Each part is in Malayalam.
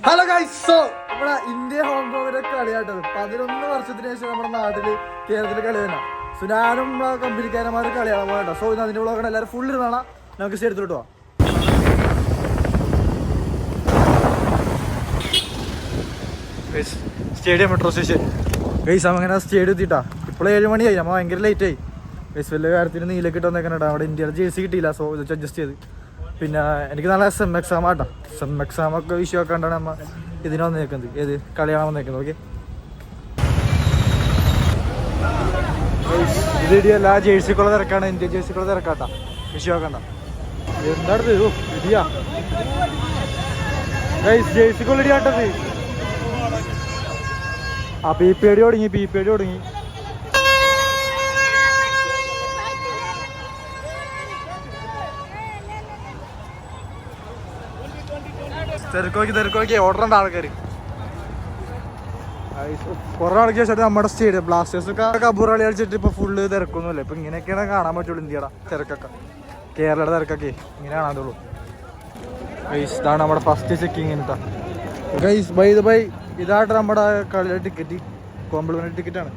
ഹലോ ഗൈസ്, സോ നമ്മുടെ ഇന്ത്യ ഹോങ്കോങ്ങിന്റെ കളിയാട്ടത് 11 വർഷത്തിന് ശേഷം നമ്മുടെ നാട്ടില് കേരളത്തില് കളി തന്നെ. സോ ഞാനും കമ്പനിക്കാരന്മാരും കളിയാണ് പോകട്ടോ. സോ ഇന്ന് അതിന്റെ വ്ളോഗാണ്. എല്ലാവരും ഫുൾ ഇരുന്നാണ് നമുക്ക് സ്റ്റേഡിയത്തിലോട്ട് പോവാം. Stadium metro station guys. അങ്ങനെ സ്റ്റേഡിയം എത്തിയിട്ടാ. ഇപ്പോൾ 7 മണിയായി. നമ്മൾ ഭയങ്കര ലേറ്റ് ആയി ഗൈസ്. വലിയ കാര്യത്തിന് നീലൊക്കെ ഇട്ട് വന്നേക്കാനാ. അവിടെ ഇന്ത്യയുടെ ജേഴ്സി കിട്ടിയില്ല. സോ ഇത് അഡ്ജസ്റ്റ് ചെയ്ത്. പിന്നെ എനിക്ക് നല്ല സെം എക്സാം ആട്ടോ. സെം എക്സാം ഒക്കെ വിഷയം ഒക്കെ കണ്ടാണ് നമ്മൾ ഇതിന് വന്നേക്കുന്നത്. ഏത് കളിയാണ് വന്നേക്കുന്നത്. ഓക്കെ, ഇത് ഇടിയല്ല, ജേഴ്സിക്കുള്ള തിരക്കാണ്. ഇന്ത്യൻ ജേഴ്സിക്കുള്ള തിരക്കാട്ടാ. വിഷയം ഒക്കെ കണ്ട എന്താണത് ഇടിയാ ഗൈസ്. ജേഴ്സിക്കുള്ള ഇടിയാട്ടത്. ആ പി പി അടി തുടങ്ങി. തിരക്കോക്കി ഓർഡർ ഉണ്ട് ആൾക്കാർ. കുറെ ആൾക്ക് ശേഷം നമ്മുടെ സ്റ്റേഡിയം ബ്ലാസ്റ്റേഴ്സ് ഒക്കെ കബൂർ കളി കളിച്ചിട്ട് ഇപ്പൊ ഫുള്ള് തിരക്കൊന്നുമില്ല. ഇപ്പൊ ഇങ്ങനെയൊക്കെയാണ് കാണാൻ പറ്റുള്ളൂ. ഇന്ത്യയുടെ തിരക്കൊക്കെ, കേരളയുടെ തിരക്കൊക്കെ ഇങ്ങനെ കാണാതുള്ളൂ ഗൈസ്. ഇതാണ് നമ്മുടെ ഫസ്റ്റ് ചെക്കിങ് കേട്ടോ ഗൈസ്. ബൈ ഇതായിട്ട് നമ്മുടെ കളിയുടെ ടിക്കറ്റ്, കോംപ്ലിമെന്ററി ടിക്കറ്റാണ്.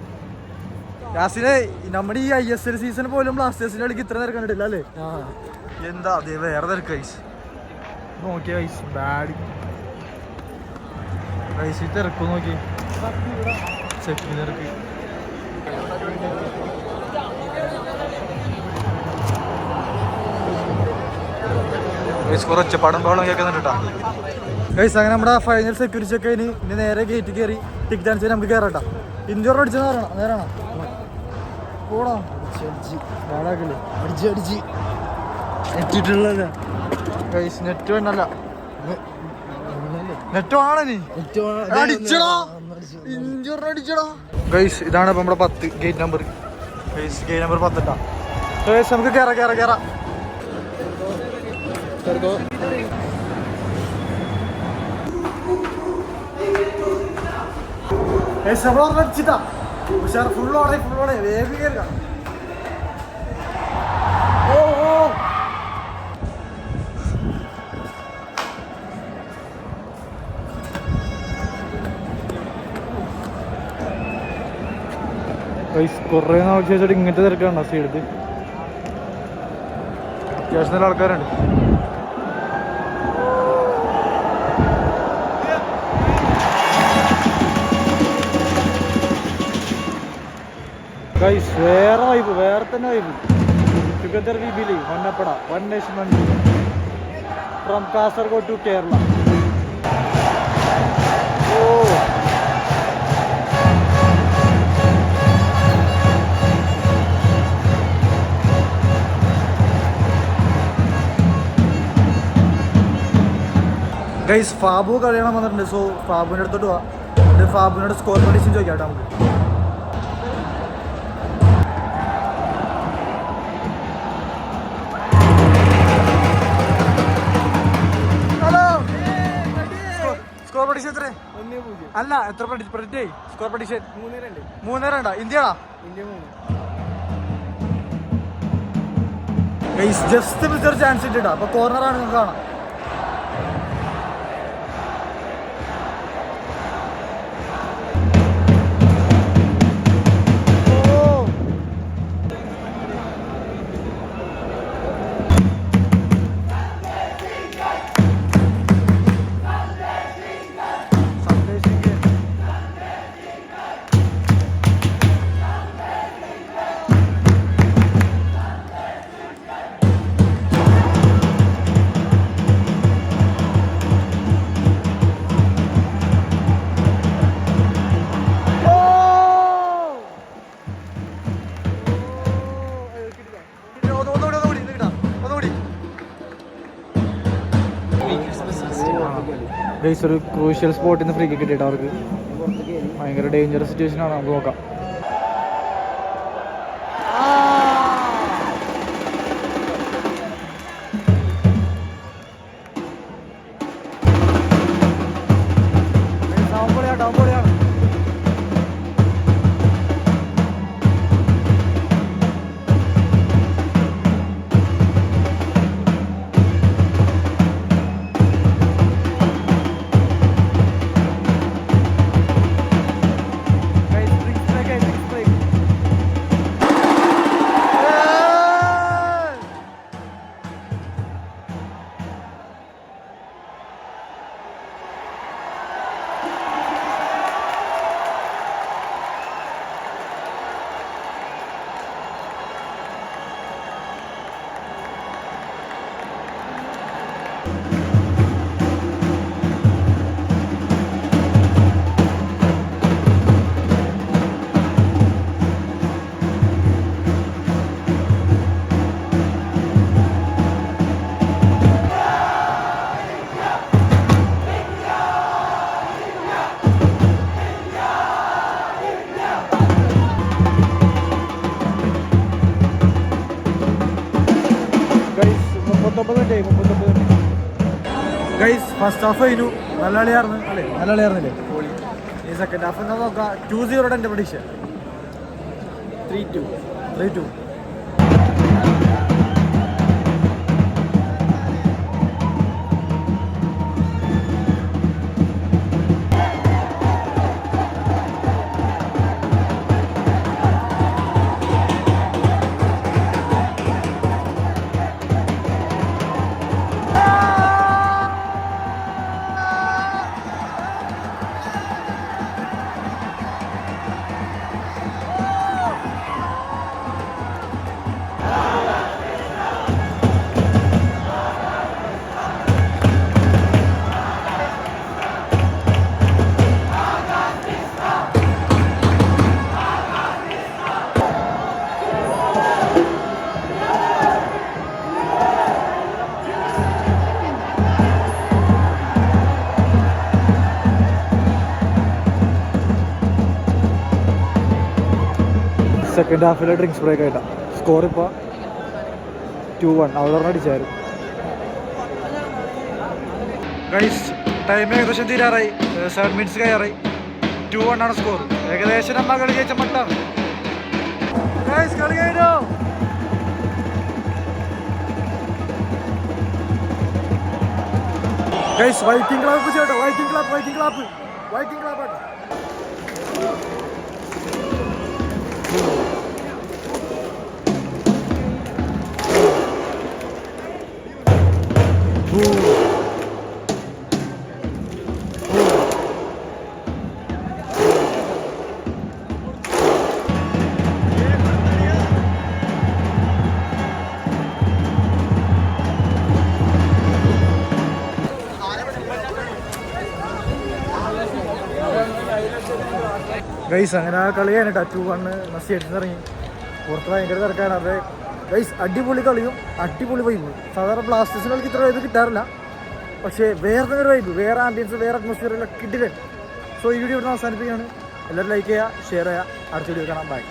യാസിനെ, നമ്മുടെ ഈ ISL സീസൺ പോലും ബ്ലാസ്റ്റേഴ്സിന്റെ കളിക്ക് ഇത്ര തിരക്ക് കണ്ടിട്ടില്ല അല്ലേ? എന്താ അതെ, വേറെ തിരക്ക് ഗൈസ്. നോക്കിയ ഗൈസ്, ബാഡ് ഗൈസ്. തിരക്കും നോക്കി, ചെക്കിങ് തിരക്ക്. കുറച്ച് പടം ബോളം കേൾക്കുന്നുണ്ട് കേട്ടോ ഗൈസ്. അങ്ങനെ നമ്മുടെ ഫൈനൽ സെക്യൂരിറ്റി ഒക്കെ ഇനി നേരെ ഗേറ്റ് കയറി ടിക്കറ്റ് അനുസരിച്ച് നമുക്ക് കയറാം. ഇന്ത്യ അടിച്ചെന്ന് പറയണം. നേരാണോ? പോടാ അടിച്ച് എത്തിയിട്ടുള്ളതല്ല ഗൈസ്. നെറ്റ് വേണ്ടല്ല, നെറ്റ് ആണ് നീ അടിച്ചടാ. India അടിച്ചടാ guys. ഇതാണ് ഇപ്പൊ നമ്മുടെ 10 gate number guys. Gate number 10 ഇട്ടാ ഗൈസ്. നമുക്ക് കേറാം. അടിച്ചിട്ടാ. ഫുള്ളോടെ വേഗം കയറുക. കുറേ നാൾക്ക് ശേഷം ഇങ്ങനത്തെ തിരക്കാണ് സൈഡത്ത്. അത്യാവശ്യം നല്ല ആൾക്കാരുണ്ട്. ഗൈസ് വേറെ തന്നെ വൈബ്. ടുഗദർ വി ബിലീവ്, മന്നപ്പട, one nation one dream, from Kasaragod to Kerala. Guys, ഫാബു കളിയണം വന്നിട്ടുണ്ട്. സോ ഫാബുവിൻ്റെ അടുത്തോട്ട് പോവാം. ഫാബുവിനോട് സ്കോർ പ്രഡിക്ഷൻ ചോദിക്കാം കേട്ടോ നമുക്ക്. സ്കോർ പ്രഡിക്ഷൻ എത്ര? അല്ല, എത്ര പ്രഡിക്റ്റ്? Score prediction 3-2. ഇന്ത്യയാണോ? ഗൈസ്, ജസ്റ്റ് മിസ്റ്റർ ചാൻസ് ഇട്ടിട്ടാ. അപ്പൊ കോർണറാണ് നമുക്ക് കാണാം. ഗൈസ്, ഒരു ക്രൂഷ്യൽ സ്പോട്ടിൽ നിന്ന് ഫ്രീ കിക്ക് കിട്ടിയിട്ട് അവർക്ക് ഭയങ്കര ഡേഞ്ചറസ് സിറ്റുവേഷൻ ആണ്. നമുക്ക് നോക്കാം. ഫസ്റ്റ് ഹാഫ് കഴിഞ്ഞു. നല്ല കളിയായിരുന്നു അല്ലേ? നല്ല കളിയായിരുന്നില്ലേ? ഈ സെക്കൻഡ് ഹാഫ് എന്താ നോക്കാം. 2-0 എൻ്റെ പ്രതീക്ഷ. 3-2. സെക്കൻഡ് ഹാഫിലെ ഡ്രിങ്ക്സ് ബ്രേക്ക് ആയിട്ടാണ്. സ്കോർ ഇപ്പോൾ 2-1. അവിടെ അടിച്ചായിരുന്നു. ഗൈസ് ടൈം ഏകദേശം തീരാറായി. 7 മിനിറ്റ്സ് കയറായി. 2-1 ആണ് സ്കോർ. ഏകദേശം നമ്മൾ കളി ജയിച്ച മട്ടാണ്. ഗൈസ് കളി കഴിഞ്ഞോ? ഗൈസ് വൈറ്റിംഗ് ക്ലാപ്പ് ചേട്ടോ. വൈറ്റിംഗ് ക്ലാപ്പ് ആട്ടോ. ഗൈസ് അങ്ങനെ ആ കളി കഴിഞ്ഞിട്ട് 2-1 മെസ്സി എടുത്തിറങ്ങി. പുറത്ത് ഭയങ്കര തിരക്കാണ്. അത് ഗൈസ് അടിപൊളി കളിയും അടിപൊളി വൈബ്. സാധാരണ ബ്ലാസ്റ്റേഴ്സിന് കളിക്ക് ഇത്ര വൈബ് കിട്ടാറില്ല. പക്ഷേ വേറെ ഒരു വൈബ്, വേറെ ആംബിയൻസ്, വേറെ അറ്റ്മോസ്ഫിയറെല്ലാം കിട്ടില്ല. സോ ഈ വീഡിയോ ഇവിടെ അവസാനിപ്പിക്കുകയാണ്. എല്ലാവരും ലൈക്ക് ചെയ്യുക, ഷെയർ ചെയ്യുക. അടുത്ത വീഡിയോ കാണാം. ബൈ.